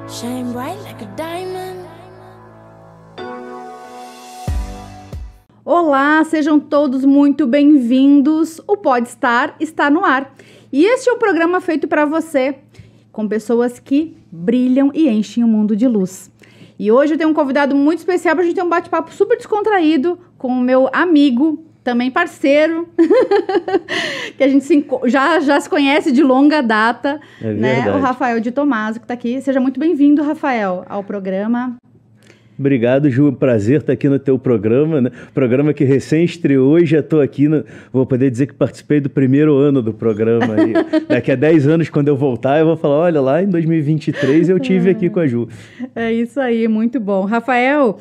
Shine bright like a diamond. Olá, sejam todos muito bem-vindos. O Pode Estar está no ar. E este é um programa feito para você, com pessoas que brilham e enchem o mundo de luz. E hoje eu tenho um convidado muito especial para a gente ter um bate-papo super descontraído com o meu amigo, também parceiro, que a gente já se conhece de longa data, né? O Rafael de Tomaso, que está aqui. Seja muito bem-vindo, Rafael, ao programa. Obrigado, Ju. Prazer estar aqui no teu programa, né? Programa que recém estreou e já estou aqui. Vou poder dizer que participei do primeiro ano do programa. E daqui a 10 anos, quando eu voltar, eu vou falar, olha, lá em 2023 eu tive aqui com a Ju. É isso aí, muito bom. Rafael,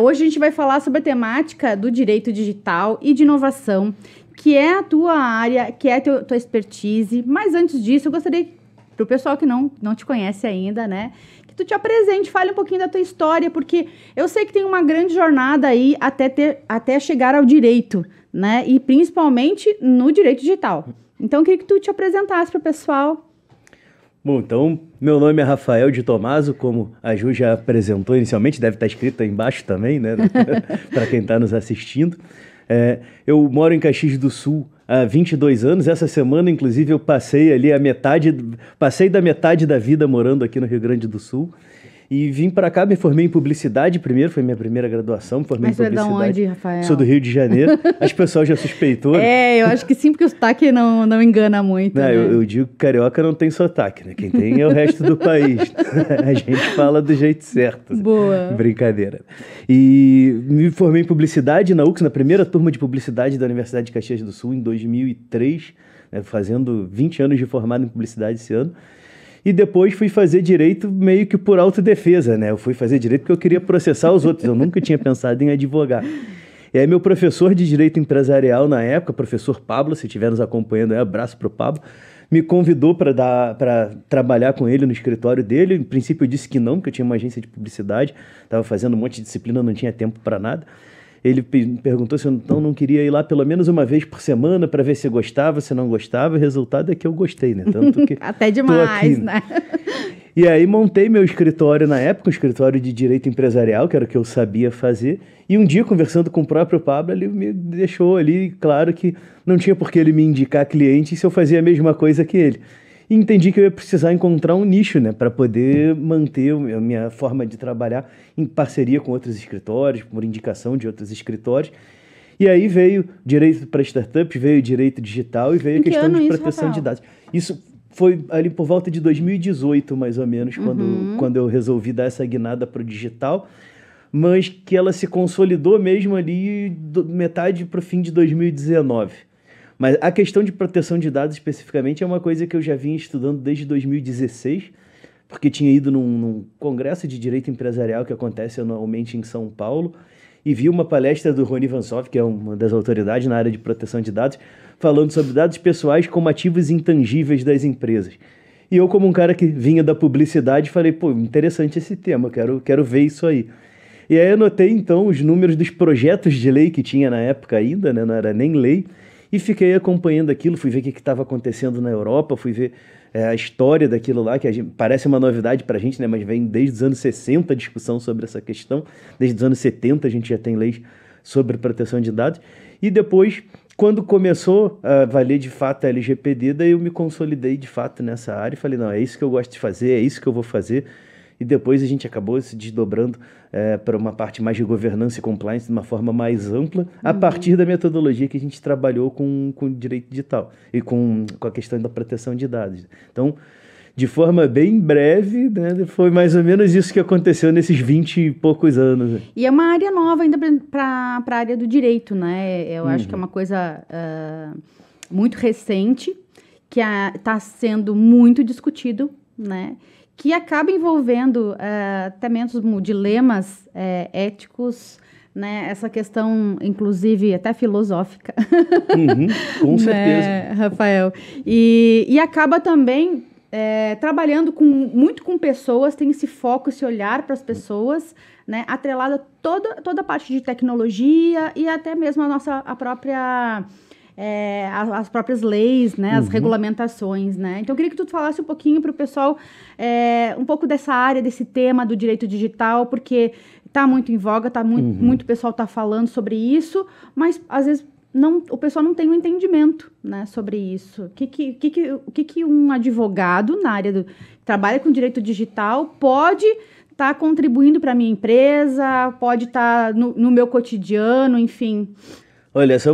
hoje a gente vai falar sobre a temática do direito digital e de inovação, que é a tua área, que é a tua expertise. Mas antes disso, eu gostaria, para o pessoal que não te conhece ainda, né, que tu te apresente, fale um pouquinho da tua história, porque eu sei que tem uma grande jornada aí até chegar ao direito, né, e principalmente no direito digital. Então, eu queria que tu te apresentasse para o pessoal. Bom, então, meu nome é Rafael de Tomaso, como a Ju já apresentou inicialmente, deve estar escrito aí embaixo também, né, para quem está nos assistindo. Eu moro em Caxias do Sul há 22 anos. Essa semana, inclusive, eu passei ali passei da metade da vida morando aqui no Rio Grande do Sul. E vim para cá, me formei em publicidade primeiro, foi minha primeira graduação, me formei em publicidade. Mas você é de onde, Rafael? Sou do Rio de Janeiro. As pessoas já suspeitou. Eu acho que sim, porque o sotaque não engana muito. Não, né? eu digo que carioca não tem sotaque, né? Quem tem é o resto do país. A gente fala do jeito certo. Boa. Brincadeira. E me formei em publicidade na UX, na primeira turma de publicidade da Universidade de Caxias do Sul, em 2003, né? Fazendo 20 anos de formado em publicidade esse ano. E depois fui fazer direito meio que por autodefesa, né? Eu fui fazer direito porque eu queria processar os outros. Eu nunca tinha pensado em advogar. E aí meu professor de direito empresarial na época, professor Pablo, se estiver nos acompanhando, abraço para o Pablo, me convidou para trabalhar com ele no escritório dele. Em princípio eu disse que não, porque eu tinha uma agência de publicidade, estava fazendo um monte de disciplina, não tinha tempo para nada. Ele me perguntou se eu então não queria ir lá pelo menos uma vez por semana para ver se gostava, se não gostava. O resultado é que eu gostei, né? Tanto que até demais, aqui, né? E aí montei meu escritório na época, um escritório de direito empresarial, que era o que eu sabia fazer. E um dia, conversando com o próprio Pablo, ele me deixou ali claro que não tinha por que ele me indicar cliente se eu fazia a mesma coisa que ele. E entendi que eu ia precisar encontrar um nicho, né, para poder manter a minha forma de trabalhar em parceria com outros escritórios, por indicação de outros escritórios. E aí veio direito para startups, veio direito digital e veio a questão de proteção de dados. Isso foi ali por volta de 2018, mais ou menos, quando eu resolvi dar essa guinada para o digital, mas que ela se consolidou mesmo ali metade para o fim de 2019. Mas a questão de proteção de dados especificamente é uma coisa que eu já vinha estudando desde 2016, porque tinha ido num congresso de direito empresarial que acontece anualmente em São Paulo e vi uma palestra do Rony Vansoff, que é uma das autoridades na área de proteção de dados, falando sobre dados pessoais como ativos intangíveis das empresas. E eu, como um cara que vinha da publicidade, falei, pô, interessante esse tema, quero ver isso aí. E aí anotei, então, os números dos projetos de lei que tinha na época ainda, né, não era nem lei, e fiquei acompanhando aquilo, fui ver o que estava acontecendo na Europa, fui ver a história daquilo lá, que parece uma novidade para a gente, né? Mas vem desde os anos 60 a discussão sobre essa questão, desde os anos 70 a gente já tem leis sobre proteção de dados, e depois, quando começou a valer de fato a LGPD, daí eu me consolidei de fato nessa área e falei, não, é isso que eu gosto de fazer, é isso que eu vou fazer. E depois a gente acabou se desdobrando para uma parte mais de governança e compliance de uma forma mais ampla, a partir da metodologia que a gente trabalhou com direito digital e com a questão da proteção de dados. Então, de forma bem breve, né, foi mais ou menos isso que aconteceu nesses 20 e poucos anos. Né? E é uma área nova ainda para a área do direito, né? Eu acho que é uma coisa muito recente, que está sendo muito discutido, né? Que acaba envolvendo até mesmo dilemas éticos, né? Essa questão, inclusive, até filosófica. Com certeza. Né, Rafael? E acaba também trabalhando muito com pessoas, tem esse foco, esse olhar para as pessoas, né? Atrelada toda a parte de tecnologia e até mesmo a própria as próprias leis, né? As regulamentações, né? Então, eu queria que tu falasse um pouquinho para o pessoal, um pouco dessa área, desse tema do direito digital, porque está muito em voga, muito pessoal está falando sobre isso, mas, às vezes, o pessoal não tem um entendimento, né, sobre isso. O que um advogado na área que trabalha com direito digital pode estar contribuindo para a minha empresa, pode estar no meu cotidiano, enfim. Olha, essa é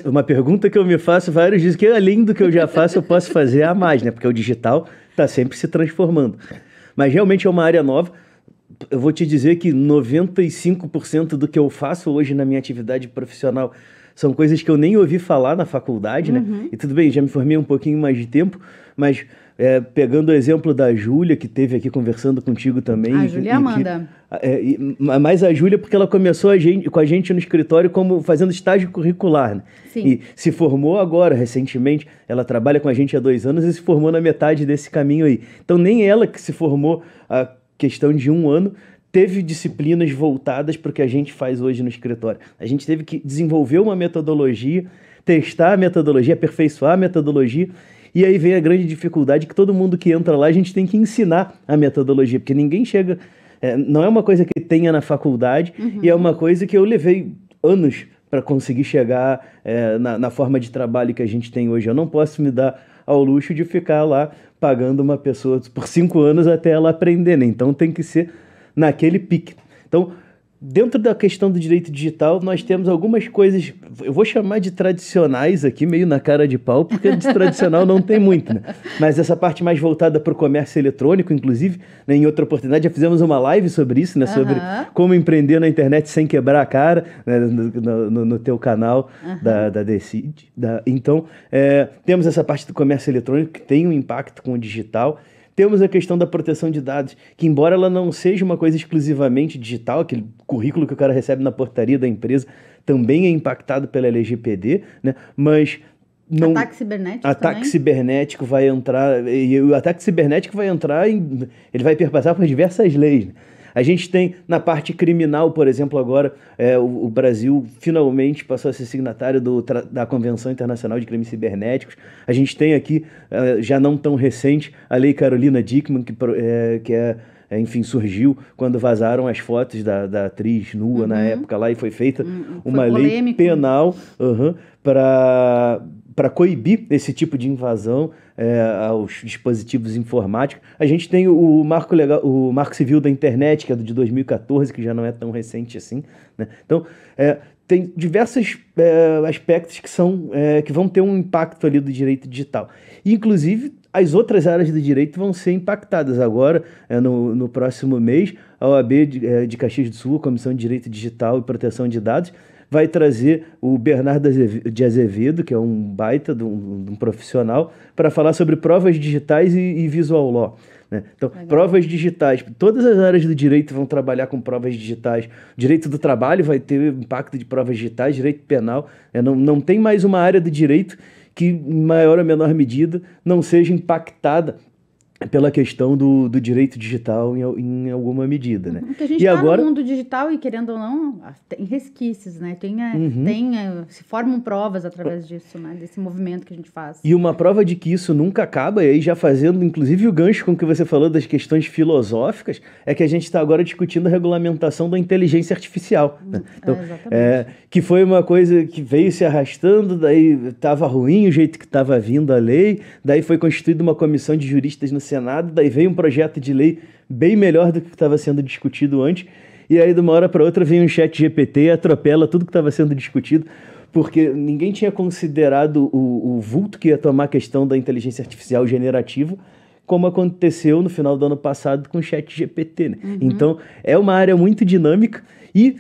uma pergunta que eu me faço vários dias, que além do que eu já faço, eu posso fazer a mais, né? Porque o digital está sempre se transformando. Mas realmente é uma área nova. Eu vou te dizer que 95% do que eu faço hoje na minha atividade profissional são coisas que eu nem ouvi falar na faculdade, né? E tudo bem, já me formei um pouquinho mais de tempo, mas pegando o exemplo da Júlia, que esteve aqui conversando contigo também. A Júlia Amanda. Mas a Júlia, porque ela começou com a gente no escritório fazendo estágio curricular, né? Sim. E se formou agora, recentemente. Ela trabalha com a gente há 2 anos e se formou na metade desse caminho aí. Então, nem ela que se formou há questão de 1 ano teve disciplinas voltadas para o que a gente faz hoje no escritório. A gente teve que desenvolver uma metodologia, testar a metodologia, aperfeiçoar a metodologia, e aí vem a grande dificuldade que todo mundo que entra lá, a gente tem que ensinar a metodologia, porque ninguém chega... não é uma coisa que tenha na faculdade, e é uma coisa que eu levei anos para conseguir chegar na forma de trabalho que a gente tem hoje. Eu não posso me dar ao luxo de ficar lá pagando uma pessoa por 5 anos até ela aprender, né? Então tem que ser naquele pique. Então, dentro da questão do direito digital, nós temos algumas coisas, eu vou chamar de tradicionais aqui, meio na cara de pau, porque de tradicional não tem muito, né? Mas essa parte mais voltada para o comércio eletrônico, inclusive, né, em outra oportunidade, já fizemos uma live sobre isso, né? Sobre como empreender na internet sem quebrar a cara, né, no teu canal da Decide. Então, temos essa parte do comércio eletrônico que tem um impacto com o digital. Temos a questão da proteção de dados, que embora ela não seja uma coisa exclusivamente digital, aquele currículo que o cara recebe na portaria da empresa também é impactado pela LGPD, né? Mas não... Ataque cibernético vai entrar, e o ataque cibernético vai entrar, ele vai perpassar por diversas leis, né? A gente tem na parte criminal, por exemplo, agora o Brasil finalmente passou a ser signatário da Convenção Internacional de Crimes Cibernéticos. A gente tem aqui, já não tão recente, a Lei Carolina Dickmann, enfim, surgiu quando vazaram as fotos da atriz nua na época lá, e foi feita uma lei penal para coibir esse tipo de invasão aos dispositivos informáticos. A gente tem o Marco Civil da Internet, que é de 2014, que já não é tão recente assim, né? Então, tem diversos aspectos que vão ter um impacto ali do direito digital. E, inclusive, as outras áreas do direito vão ser impactadas. Agora, no próximo mês, a OAB de Caxias do Sul, a Comissão de Direito Digital e Proteção de Dados, vai trazer o Bernardo de Azevedo, que é um baita de um profissional, para falar sobre provas digitais e visual law, né? Então, legal. Provas digitais. Todas as áreas do direito vão trabalhar com provas digitais. Direito do trabalho vai ter impacto de provas digitais, direito penal. Não tem mais uma área do direito que, em maior ou menor medida, não seja impactada pela questão do direito digital em alguma medida, né? Porque a gente está no mundo digital e, querendo ou não, tem resquícios, né? Se formam provas através disso, né? Desse movimento que a gente faz. E uma prova de que isso nunca acaba, e aí já fazendo, inclusive, o gancho com o que você falou das questões filosóficas, é que a gente está agora discutindo a regulamentação da inteligência artificial, né? Então, que foi uma coisa que veio se arrastando, daí estava ruim o jeito que estava vindo a lei, daí foi constituída uma comissão de juristas no Senado, daí veio um projeto de lei bem melhor do que estava sendo discutido antes, e aí de uma hora para outra vem um ChatGPT e atropela tudo que estava sendo discutido, porque ninguém tinha considerado o vulto que ia tomar a questão da inteligência artificial generativa, como aconteceu no final do ano passado com o ChatGPT, né? Então, é uma área muito dinâmica e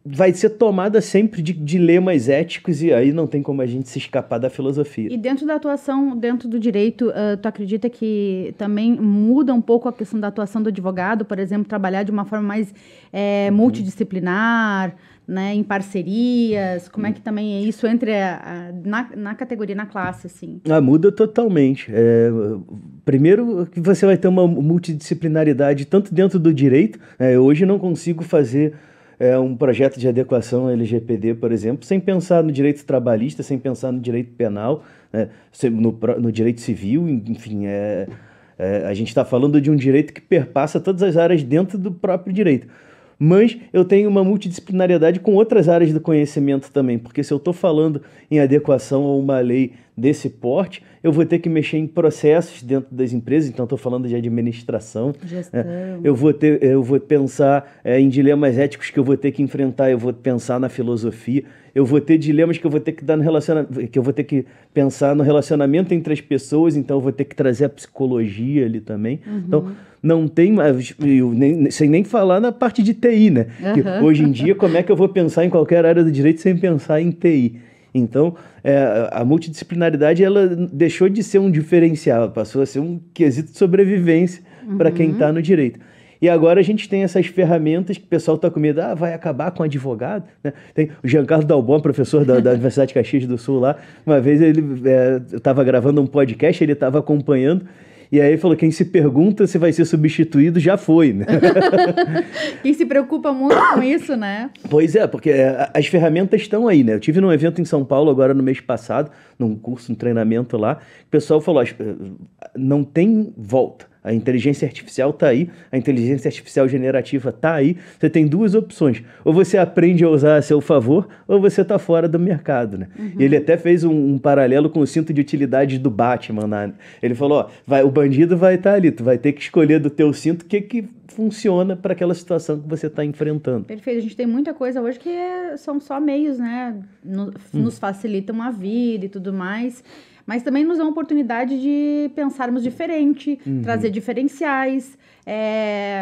vai ser tomada sempre de dilemas éticos, e aí não tem como a gente se escapar da filosofia. E dentro da atuação, dentro do direito, tu acredita que também muda um pouco a questão da atuação do advogado, por exemplo, trabalhar de uma forma mais multidisciplinar, né, em parcerias? Como é que também é isso entre na categoria, na classe, assim? Muda totalmente. Primeiro que você vai ter uma multidisciplinaridade tanto dentro do direito, hoje não consigo fazer um projeto de adequação LGPD, por exemplo, sem pensar no direito trabalhista, sem pensar no direito penal, né, no direito civil, enfim, a gente está falando de um direito que perpassa todas as áreas dentro do próprio direito. Mas eu tenho uma multidisciplinariedade com outras áreas do conhecimento também, porque se eu estou falando em adequação a uma lei desse porte, eu vou ter que mexer em processos dentro das empresas, então estou falando de administração. Gestão. Eu vou pensar em dilemas éticos que eu vou ter que enfrentar, eu vou pensar na filosofia, eu vou ter dilemas que eu vou ter que dar no relacionamento, que eu vou ter que pensar no relacionamento entre as pessoas, então eu vou ter que trazer a psicologia ali também. Então, não tem, sem nem falar na parte de TI, né? Que hoje em dia, como é que eu vou pensar em qualquer área do direito sem pensar em TI? Então, a multidisciplinaridade, ela deixou de ser um diferencial, passou a ser um quesito de sobrevivência para quem está no direito. E agora a gente tem essas ferramentas que o pessoal está com medo, vai acabar com advogado, né? Tem o Giancarlo Dalbon, professor da Universidade de Caxias do Sul lá, uma vez eu estava gravando um podcast, ele estava acompanhando, e aí ele falou, quem se pergunta se vai ser substituído já foi, né? Quem se preocupa muito com isso, né? Pois é, porque as ferramentas estão aí, né? Eu tive num evento em São Paulo agora no mês passado, num curso, um treinamento lá, o pessoal falou, não tem volta. A inteligência artificial está aí, a inteligência artificial generativa está aí. Você tem duas opções. Ou você aprende a usar a seu favor, ou você está fora do mercado, né? E ele até fez um paralelo com o cinto de utilidade do Batman. Né? Ele falou, o bandido vai estar ali, tu vai ter que escolher do teu cinto o que funciona para aquela situação que você está enfrentando. Perfeito. A gente tem muita coisa hoje que são só meios, né? Nos facilitam a vida e tudo mais. Mas também nos dá uma oportunidade de pensarmos diferente, trazer diferenciais,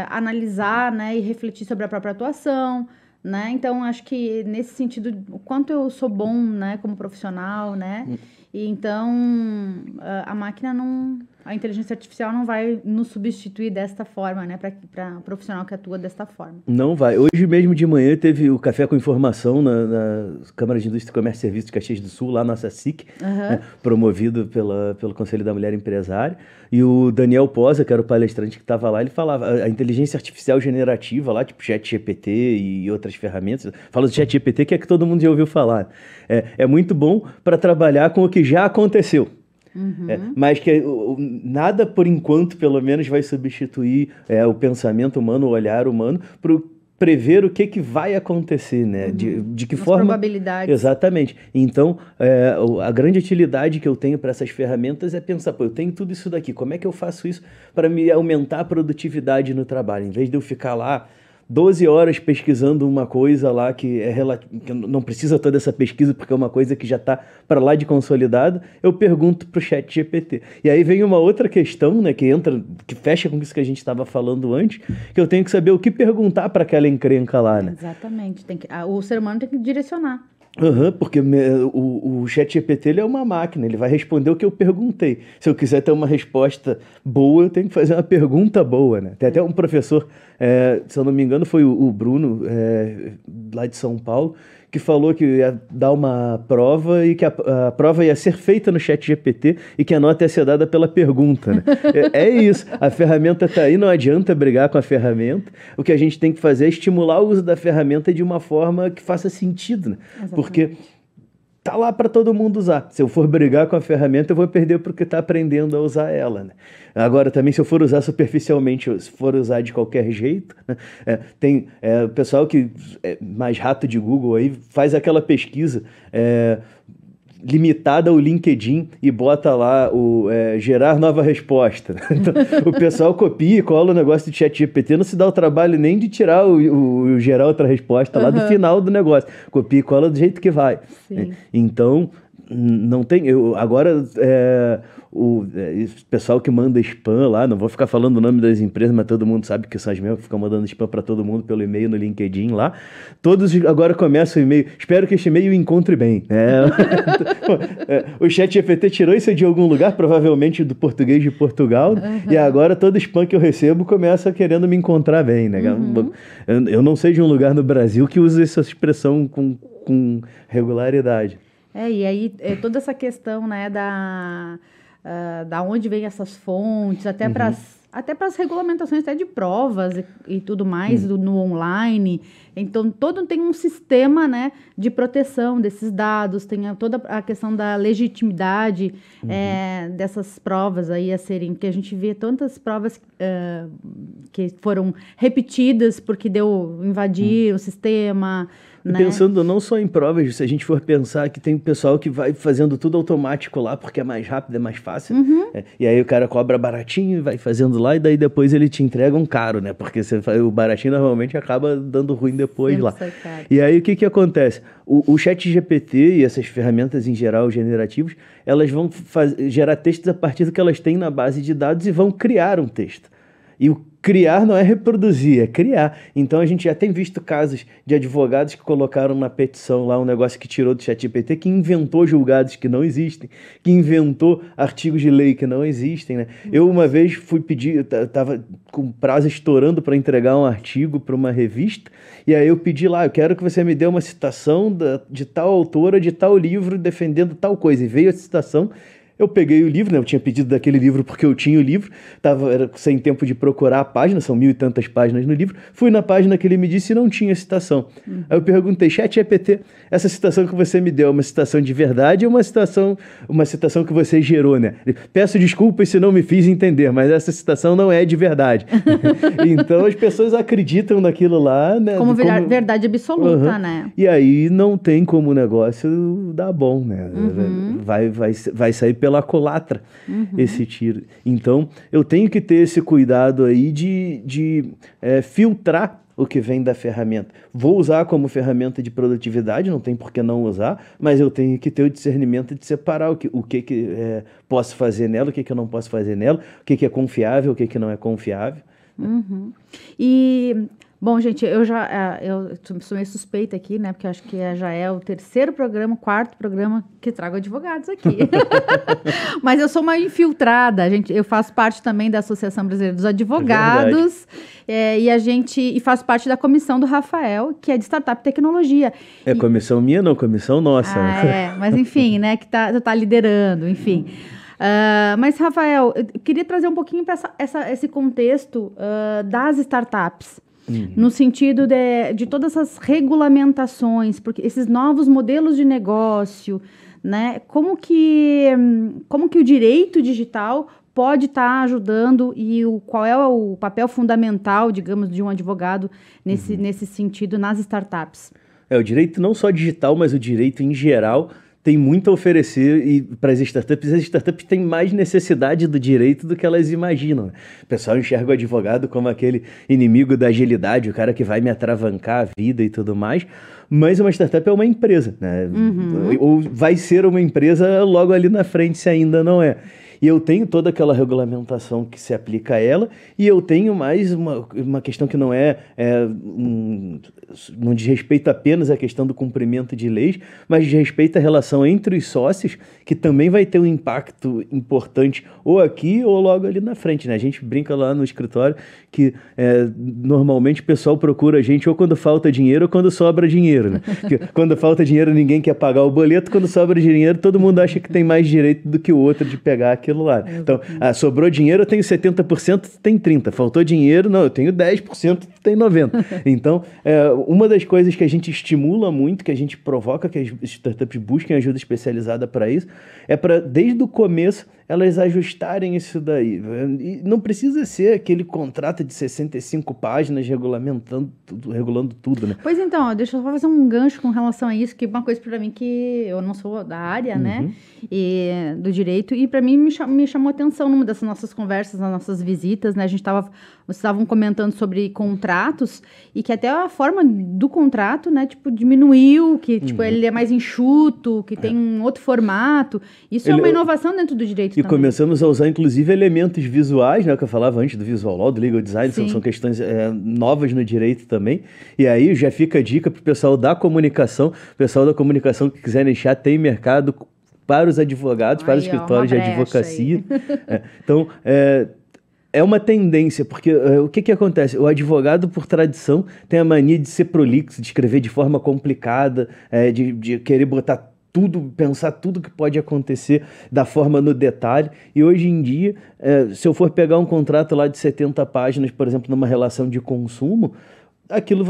analisar, né, e refletir sobre a própria atuação, né? Então, acho que nesse sentido, o quanto eu sou bom, né, como profissional, né? E então, a máquina a inteligência artificial não vai nos substituir desta forma, né? Para profissional que atua desta forma. Não vai. Hoje mesmo de manhã teve o Café com Informação na Câmara de Indústria, Comércio e Serviços de Caxias do Sul, lá na SACIC, né, promovido pelo Conselho da Mulher Empresária. E o Daniel Posa, que era o palestrante que estava lá, ele falava a inteligência artificial generativa lá, tipo ChatGPT e outras ferramentas. Fala do ChatGPT, que é que todo mundo já ouviu falar. É muito bom para trabalhar com o que já aconteceu. Mas que nada, por enquanto, pelo menos, vai substituir o pensamento humano, o olhar humano, para prever o que vai acontecer, né? De que forma... probabilidades. Exatamente. Então, a grande utilidade que eu tenho para essas ferramentas é pensar, eu tenho tudo isso daqui, como é que eu faço isso para me aumentar a produtividade no trabalho? Em vez de eu ficar lá 12 horas pesquisando uma coisa lá que que não precisa toda essa pesquisa porque é uma coisa que já está para lá de consolidado, eu pergunto para o ChatGPT. E aí vem uma outra questão, né, que fecha com isso que a gente estava falando antes, que eu tenho que saber o que perguntar para aquela encrenca lá, né? Exatamente. O ser humano tem que direcionar. Porque o ChatGPT ele é uma máquina, ele vai responder o que eu perguntei. Se eu quiser ter uma resposta boa, eu tenho que fazer uma pergunta boa, né? Tem até um professor, se eu não me engano, foi o Bruno, lá de São Paulo, que falou que ia dar uma prova e que a prova ia ser feita no ChatGPT e que a nota ia ser dada pela pergunta, né? É isso, a ferramenta está aí, não adianta brigar com a ferramenta. O que a gente tem que fazer é estimular o uso da ferramenta de uma forma que faça sentido, né? Porque tá lá para todo mundo usar. Se eu for brigar com a ferramenta, eu vou perder porque tá aprendendo a usar ela, né? Agora, também, se eu for usar superficialmente, se for usar de qualquer jeito, né? Tem o pessoal que é mais rato de Google aí, faz aquela pesquisa limitada ao LinkedIn e bota lá gerar nova resposta. Então, o pessoal copia e cola o negócio do ChatGPT, não se dá o trabalho nem de tirar o gerar outra resposta lá do final do negócio. Copia e cola do jeito que vai. Então, não tem... Agora, o pessoal que manda spam lá, não vou ficar falando o nome das empresas, mas todo mundo sabe que são as mesmas que ficam mandando spam para todo mundo pelo e-mail no LinkedIn lá. Todos agora começam o e-mail. Espero que este e-mail encontre bem. O ChatGPT tirou isso de algum lugar, provavelmente do português de Portugal, e agora todo spam que eu recebo começa querendo me encontrar bem, né? Eu não sei de um lugar no Brasil que use essa expressão com regularidade. E aí toda essa questão, né, da onde vem essas fontes, até para até para as regulamentações até de provas e tudo mais no online. Então, todo tem um sistema, né, de proteção desses dados, tem toda a questão da legitimidade dessas provas aí a serem, que a gente vê tantas provas que foram repetidas porque deu invadir o sistema. Né? Pensando não só em provas, se a gente for pensar que tem pessoal que vai fazendo tudo automático lá porque é mais rápido, é mais fácil. E aí o cara cobra baratinho e vai fazendo lá, e daí depois ele te entrega um caro, né? Porque o baratinho normalmente acaba dando ruim depois lá. E aí o que acontece? O ChatGPT e essas ferramentas em geral generativas, elas vão gerar textos a partir do que elas têm na base de dados e vão criar um texto. E o criar não é reproduzir, é criar. Então a gente já tem visto casos de advogados que colocaram na petição lá um negócio que tirou do ChatGPT, que inventou julgados que não existem, que inventou artigos de lei que não existem, né? Eu uma vez fui pedir, estava com prazo estourando para entregar um artigo para uma revista, e aí eu pedi lá, eu quero que você me dê uma citação de tal autora, de tal livro, defendendo tal coisa. E veio a citação. Eu peguei o livro, né? Eu tinha pedido daquele livro porque eu tinha o livro, era sem tempo de procurar a página, são 1.000 e tantas páginas no livro. Fui na página que ele me disse e não tinha citação. Aí eu perguntei, ChatGPT, essa citação que você me deu é uma citação de verdade ou uma citação que você gerou, né? Peço desculpas se não me fiz entender, mas essa citação não é de verdade. Então as pessoas acreditam naquilo lá, né? Como verdade absoluta, né? E aí não tem como o negócio dar bom, né? Vai sair pela culatra esse tiro. Então, eu tenho que ter esse cuidado aí de filtrar o que vem da ferramenta. Vou usar como ferramenta de produtividade, não tem por que não usar, mas eu tenho que ter o discernimento de separar o que posso fazer nela, o que eu não posso fazer nela, o que é confiável, o que não é confiável. E... Bom, gente, eu sou meio suspeita aqui, né? Porque eu acho que já é o quarto programa que trago advogados aqui. Mas eu sou uma infiltrada, eu faço parte também da Associação Brasileira dos Advogados, e faço parte da comissão do Rafael, que é de Startup e Tecnologia. É comissão minha, não, comissão nossa. Mas enfim, né? Que tá liderando, enfim. Mas, Rafael, eu queria trazer um pouquinho para esse contexto das startups. No sentido de todas essas regulamentações, porque esses novos modelos de negócio, né? Como que o direito digital pode estar ajudando e qual é o papel fundamental, digamos, de um advogado nesse sentido nas startups? O direito não só digital, mas o direito em geral tem muito a oferecer para as startups têm mais necessidade do direito do que elas imaginam. O pessoal enxerga o advogado como aquele inimigo da agilidade, o cara que vai me atravancar a vida e tudo mais, mas uma startup é uma empresa, né? Ou vai ser uma empresa logo ali na frente, se ainda não é. E eu tenho toda aquela regulamentação que se aplica a ela, e eu tenho mais uma questão que não não diz respeito apenas à questão do cumprimento de leis, mas diz respeito à relação entre os sócios, que também vai ter um impacto importante ou aqui ou logo ali na frente, né? A gente brinca lá no escritório que normalmente o pessoal procura a gente ou quando falta dinheiro ou quando sobra dinheiro, né? Porque quando falta dinheiro ninguém quer pagar o boleto, quando sobra dinheiro todo mundo acha que tem mais direito do que o outro de pegar aquilo lá. Então, sobrou dinheiro, eu tenho 70%, tu tem 30%. Faltou dinheiro, não, eu tenho 10%, tu tem 90%. Então, uma das coisas que a gente estimula muito, que a gente provoca que as startups busquem ajuda especializada para isso, é para, desde o começo, elas ajustarem isso daí. E não precisa ser aquele contrato de 65 páginas regulando tudo, né? Pois então, deixa eu só fazer um gancho com relação a isso, que é uma coisa para mim que eu não sou da área, né, e do direito, e para mim me chamou atenção numa dessas nossas conversas, nas nossas visitas, né, vocês estavam comentando sobre contratos, e que até a forma do contrato, né, tipo, diminuiu, que, tipo, ele é mais enxuto, que tem um outro formato. Isso é uma inovação dentro do direito também. Começamos a usar, inclusive, elementos visuais, né, que eu falava antes do visual law, do legal design, são questões novas no direito também. E aí já fica a dica para o pessoal da comunicação. O pessoal da comunicação que quiser deixar, tem mercado para os advogados, para os escritórios de advocacia. Então, é uma tendência, porque o que acontece? O advogado, por tradição, tem a mania de ser prolixo, de escrever de forma complicada, de querer botar tudo, pensar tudo que pode acontecer da forma no detalhe. E hoje em dia, se eu for pegar um contrato lá de 70 páginas, por exemplo, numa relação de consumo, aquilo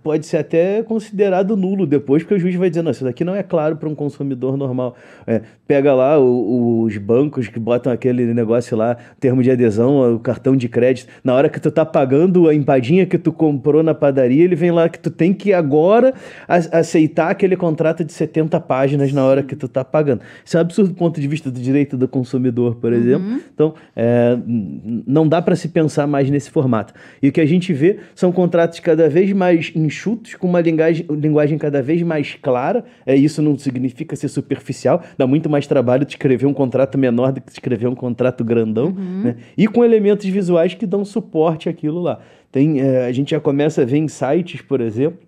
pode ser até considerado nulo depois, porque o juiz vai dizer, não, isso daqui não é claro para um consumidor normal. Pega lá os bancos que botam aquele negócio lá, termo de adesão, o cartão de crédito, na hora que tu tá pagando a empadinha que tu comprou na padaria, ele vem lá que tu tem que agora aceitar aquele contrato de 70 páginas na hora que tu tá pagando. Isso é um absurdo do ponto de vista do direito do consumidor, por exemplo. Então, não dá para se pensar mais nesse formato. E o que a gente vê são contratos cada vez mais enxutos, com uma linguagem cada vez mais clara. Isso não significa ser superficial, dá muito mais trabalho de escrever um contrato menor do que escrever um contrato grandão, né? E com elementos visuais que dão suporte àquilo lá. A gente já começa a ver em sites, por exemplo,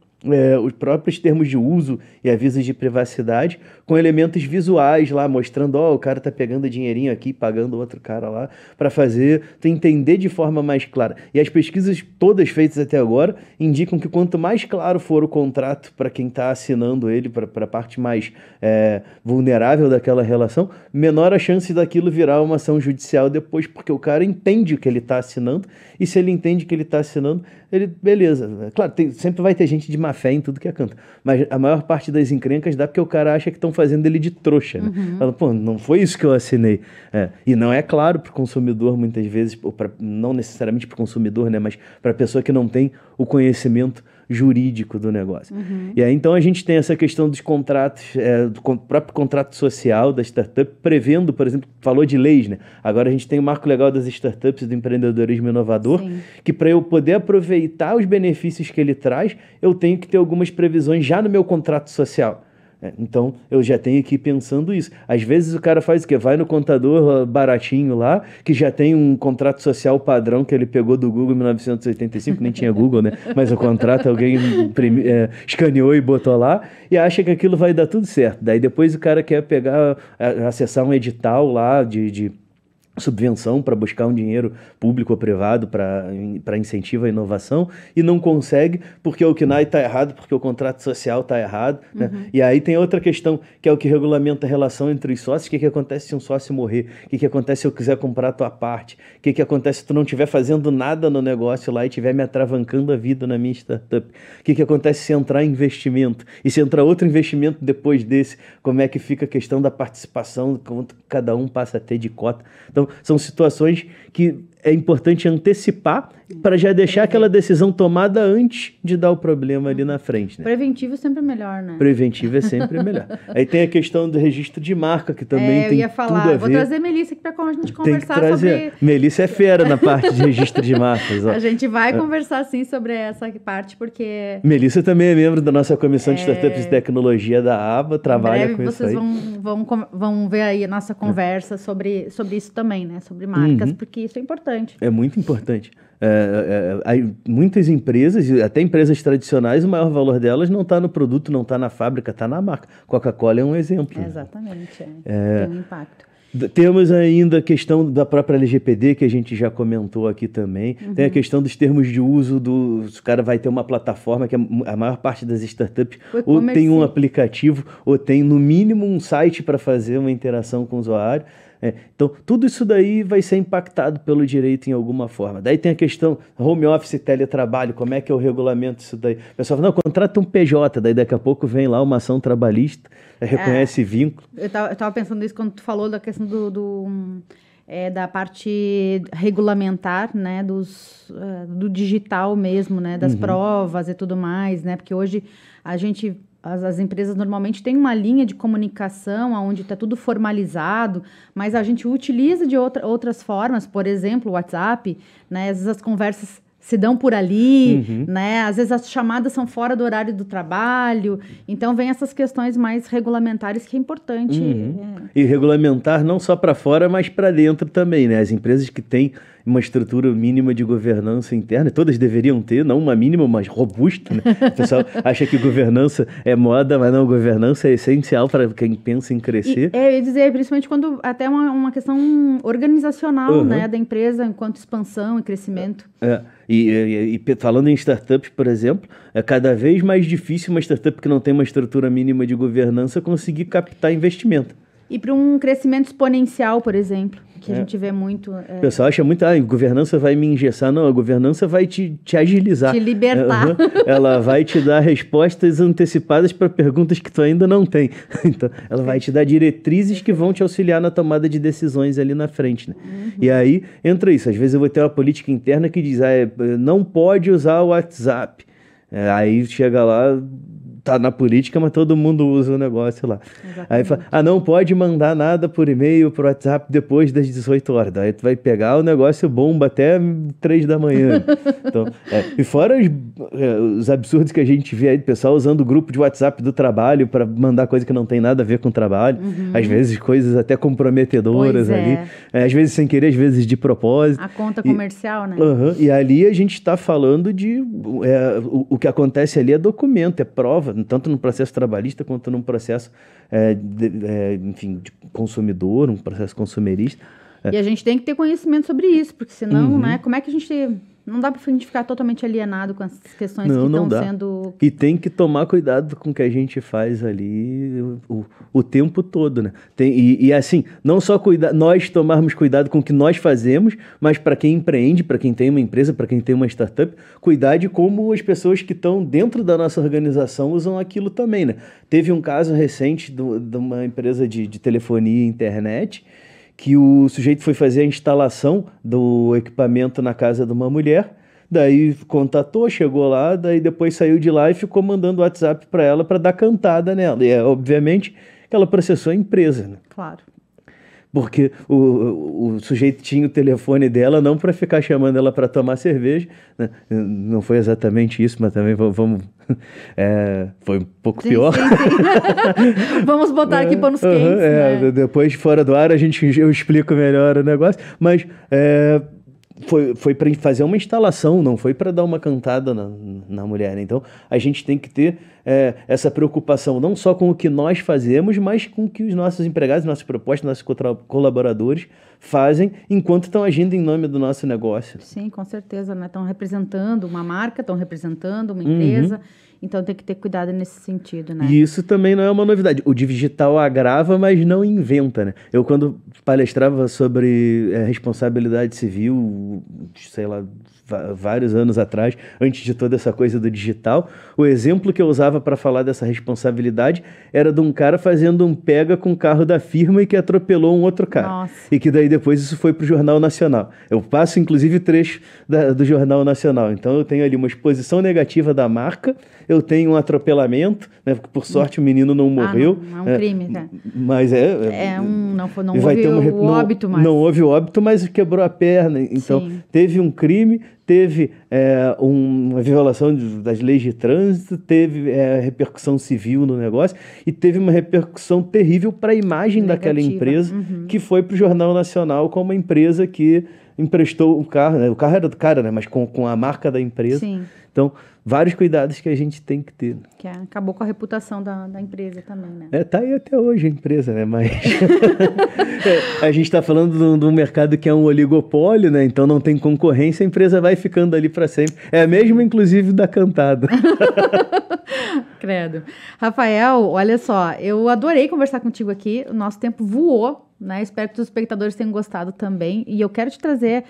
os próprios termos de uso e avisos de privacidade com elementos visuais lá, mostrando, o cara tá pegando dinheirinho aqui, pagando outro cara lá, para fazer tu entender de forma mais clara. E as pesquisas todas feitas até agora indicam que quanto mais claro for o contrato para quem está assinando ele, para a parte mais vulnerável daquela relação, menor a chance daquilo virar uma ação judicial depois, porque o cara entende o que ele está assinando, e se ele entende o que ele está assinando, beleza. Claro, sempre vai ter gente de má fé em tudo que é canto, mas a maior parte das encrencas dá porque o cara acha que estão fazendo ele de trouxa, né? Fala, pô, não foi isso que eu assinei. E não é claro para o consumidor, muitas vezes, não necessariamente para o consumidor, né, mas para a pessoa que não tem o conhecimento jurídico do negócio. E aí, então, a gente tem essa questão dos contratos, do próprio contrato social da startup, prevendo, por exemplo, falou de leis, né? Agora a gente tem o marco legal das startups e do empreendedorismo inovador, Sim. que para eu poder aproveitar os benefícios que ele traz, eu tenho que ter algumas previsões já no meu contrato social. Então, eu já tenho que ir pensando isso. Às vezes o cara faz o quê? Vai no contador baratinho lá, que já tem um contrato social padrão que ele pegou do Google em 1985, nem tinha Google, né? Mas o contrato alguém escaneou e botou lá, e acha que aquilo vai dar tudo certo. Daí depois o cara quer acessar um edital lá de subvenção para buscar um dinheiro público ou privado para incentivo à inovação, e não consegue porque o CNAE está errado, porque o contrato social está errado, né? E aí tem outra questão, que é o que regulamenta a relação entre os sócios. O que acontece se um sócio morrer? O que acontece se eu quiser comprar a tua parte? O que acontece se tu não estiver fazendo nada no negócio lá e estiver me atravancando a vida na minha startup? O que acontece se entrar investimento? E se entrar outro investimento depois desse, como é que fica a questão da participação, quanto cada um passa a ter de cota? Então, são situações que é importante antecipar para já deixar aquela decisão tomada antes de dar o problema ali na frente, né? Preventivo sempre é melhor, né? Preventivo é sempre melhor. Aí tem a questão do registro de marca, que também tem tudo a ver. Vou trazer a Melissa aqui para a gente conversar sobre... Melissa é fera na parte de registro de marcas. Ó. A gente vai conversar, sim, sobre essa parte, porque... Melissa também é membro da nossa Comissão de Startups e Tecnologia da ABA, trabalha com isso aí. Vocês vão ver aí a nossa conversa sobre isso também, né? Sobre marcas, porque isso é importante. É muito importante. Muitas empresas, até empresas tradicionais, o maior valor delas não está no produto, não está na fábrica, está na marca. Coca-Cola é um exemplo. Exatamente. Tem um impacto. Temos ainda a questão da própria LGPD, que a gente já comentou aqui também. Tem a questão dos termos de uso o cara vai ter uma plataforma que a maior parte das startups ou tem um aplicativo ou tem, no mínimo, um site para fazer uma interação com o usuário. Então, tudo isso daí vai ser impactado pelo direito em alguma forma. Daí tem a questão home office, teletrabalho, como é que é o regulamento disso daí? O pessoal fala, não, contrata um PJ, daí daqui a pouco vem lá uma ação trabalhista, reconhece vínculo. Eu tava pensando isso quando tu falou da questão da parte regulamentar, né, do digital mesmo, né, das provas e tudo mais, né, porque hoje as empresas normalmente têm uma linha de comunicação onde está tudo formalizado, mas a gente utiliza de outras formas, por exemplo, o WhatsApp, né? Às vezes as conversas se dão por ali, né? Às vezes as chamadas são fora do horário do trabalho. Então, vem essas questões mais regulamentares que é importante. E regulamentar não só para fora, mas para dentro também, né? As empresas que têm uma estrutura mínima de governança interna, todas deveriam ter, não uma mínima, mas robusta, né? O pessoal acha que governança é moda, mas não, governança é essencial para quem pensa em crescer. Eu ia dizer, principalmente quando até uma questão organizacional, né, da empresa enquanto expansão e crescimento. E falando em startups, por exemplo, é cada vez mais difícil uma startup que não tem uma estrutura mínima de governança conseguir captar investimento. E para um crescimento exponencial, por exemplo, que a gente vê muito... O pessoal acha muito, governança vai me engessar. Não, a governança vai te agilizar. Te libertar. Ela vai te dar respostas antecipadas para perguntas que tu ainda não tem. Então, ela vai te dar diretrizes que vão te auxiliar na tomada de decisões ali na frente, né? E aí, entra isso. Às vezes eu vou ter uma política interna que diz, não pode usar o WhatsApp. Aí chega lá... Tá na política, mas todo mundo usa o negócio lá. Exatamente. Aí fala, não pode mandar nada por e-mail, por WhatsApp depois das 18 horas. Daí tu vai pegar o negócio bomba até 3 da manhã. Então, e fora os absurdos que a gente vê aí do pessoal usando o grupo de WhatsApp do trabalho para mandar coisa que não tem nada a ver com o trabalho. Às vezes coisas até comprometedoras ali. Às vezes sem querer, às vezes de propósito. A conta comercial, né? E ali a gente está falando de... o que acontece ali é documento, é prova, tanto no processo trabalhista quanto no processo enfim, de consumidor, um processo consumerista. E a gente tem que ter conhecimento sobre isso, porque senão, né, como é que a gente... Não dá pra gente ficar totalmente alienado com as questões que estão sendo... E tem que tomar cuidado com o que a gente faz ali o tempo todo, né? E assim, não só nós tomarmos cuidado com o que nós fazemos, mas para quem empreende, para quem tem uma empresa, para quem tem uma startup, cuidar de como as pessoas que estão dentro da nossa organização usam aquilo também, né? Teve um caso recente de uma empresa de telefonia e internet, que o sujeito foi fazer a instalação do equipamento na casa de uma mulher, daí contatou, chegou lá, daí depois saiu de lá e ficou mandando WhatsApp para ela para dar cantada nela. E obviamente que ela processou a empresa, né? Claro. Porque o sujeito tinha o telefone dela não para ficar chamando ela para tomar cerveja, né? Não foi exatamente isso, mas também vamos... foi um pouco pior. Sim. Vamos botar aqui panos quentes. Né? Depois, fora do ar, eu explico melhor o negócio. Mas foi para fazer uma instalação, não foi para dar uma cantada na mulher. Né? Então, a gente tem que ter essa preocupação não só com o que nós fazemos, mas com o que os nossos empregados, nossas propostas, nossos colaboradores fazem enquanto estão agindo em nome do nosso negócio. Sim, com certeza. Né? Estão representando uma marca, estão representando uma empresa. Então tem que ter cuidado nesse sentido, né? E isso também não é uma novidade. O digital agrava, mas não inventa, né? Eu, quando palestrava sobre responsabilidade civil, sei lá, vários anos atrás, antes de toda essa coisa do digital, o exemplo que eu usava para falar dessa responsabilidade era de um cara fazendo um pega com o carro da firma e que atropelou um outro cara. Nossa. E que daí depois isso foi para o Jornal Nacional. Eu passo, inclusive, trecho do Jornal Nacional. Então eu tenho ali uma exposição negativa da marca, eu tenho um atropelamento, né? Porque por sorte o menino não morreu. Não é um crime, né? Mas não houve o óbito, mas... Não houve o óbito, mas quebrou a perna. Então, teve um crime, teve uma violação das leis de trânsito, teve repercussão civil no negócio e teve uma repercussão terrível para a imagem daquela empresa, que foi para o Jornal Nacional como uma empresa que emprestou o carro, né? O carro era do cara, né? Mas com a marca da empresa. Sim. Então, vários cuidados que a gente tem que ter. Que acabou com a reputação da empresa também, né? Tá aí até hoje a empresa, né? Mas a gente está falando de um mercado que é um oligopólio, né? Então não tem concorrência, a empresa vai ficando ali para sempre. É a mesma, inclusive, da cantada. Credo. Rafael, olha só, eu adorei conversar contigo aqui. O nosso tempo voou. Né? Espero que os espectadores tenham gostado também. E eu quero te trazer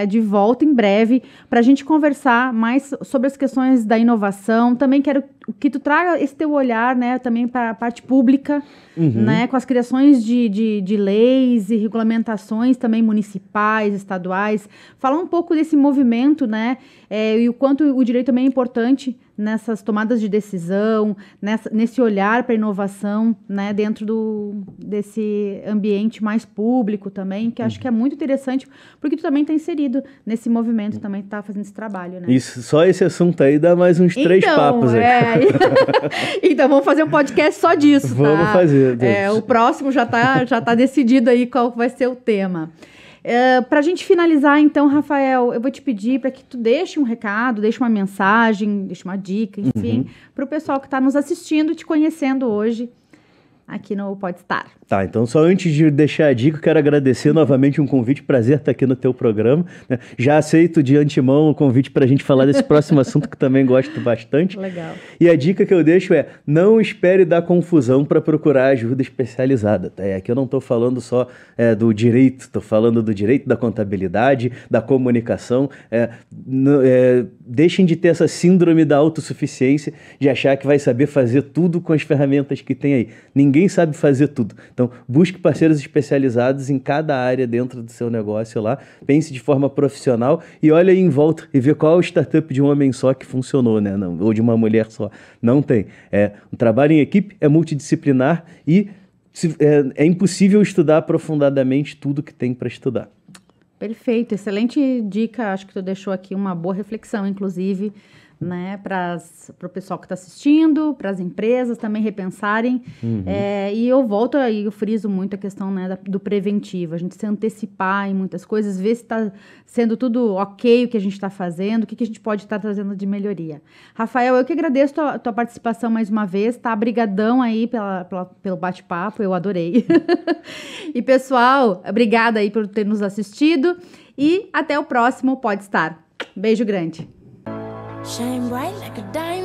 de volta em breve para a gente conversar mais sobre as questões da inovação. Também quero que tu traga esse teu olhar, né, também para a parte pública, né, com as criações de leis e regulamentações também municipais, estaduais. Falar um pouco desse movimento, né, e o quanto o direito também é importante nessas tomadas de decisão, nesse olhar para a inovação, né, dentro desse ambiente mais público também, que acho que é muito interessante, porque tu também está inserido nesse movimento, também está fazendo esse trabalho, né? Isso, só esse assunto aí dá mais uns 3 papos aí. Então vamos fazer um podcast só disso, tá? Vamos fazer. O próximo já tá decidido aí qual vai ser o tema. Pra gente finalizar, então, Rafael, eu vou te pedir para que tu deixe um recado, deixe uma mensagem, deixe uma dica, enfim, para o pessoal que está nos assistindo e te conhecendo hoje aqui no Podstar. Tá, então só antes de deixar a dica, eu quero agradecer novamente um convite, prazer estar aqui no teu programa, né? Já aceito de antemão o convite para a gente falar desse próximo assunto que também gosto bastante. Legal. E a dica que eu deixo é, não espere dar confusão para procurar ajuda especializada, tá? Aqui eu não estou falando só do direito, estou falando do direito da contabilidade, da comunicação. Deixem de ter essa síndrome da autossuficiência, de achar que vai saber fazer tudo com as ferramentas que tem aí. Ninguém sabe fazer tudo. Então, busque parceiros especializados em cada área dentro do seu negócio lá, pense de forma profissional e olha aí em volta e vê qual é o startup de um homem só que funcionou, né? Não, ou de uma mulher só. Não tem. Um trabalho em equipe é multidisciplinar e é impossível estudar aprofundadamente tudo que tem para estudar. Perfeito, excelente dica, acho que tu deixou aqui uma boa reflexão, inclusive, né, para o pessoal que está assistindo, para as empresas também repensarem. E eu volto aí, eu friso muito a questão, né, do preventivo, a gente se antecipar em muitas coisas, ver se está sendo tudo ok o que a gente está fazendo, o que a gente pode estar trazendo de melhoria. Rafael, eu que agradeço tua participação mais uma vez, tá? Brigadão aí pelo bate-papo, eu adorei. E pessoal, obrigada aí por ter nos assistido e até o próximo Podstar. Beijo grande. Shine bright like a diamond.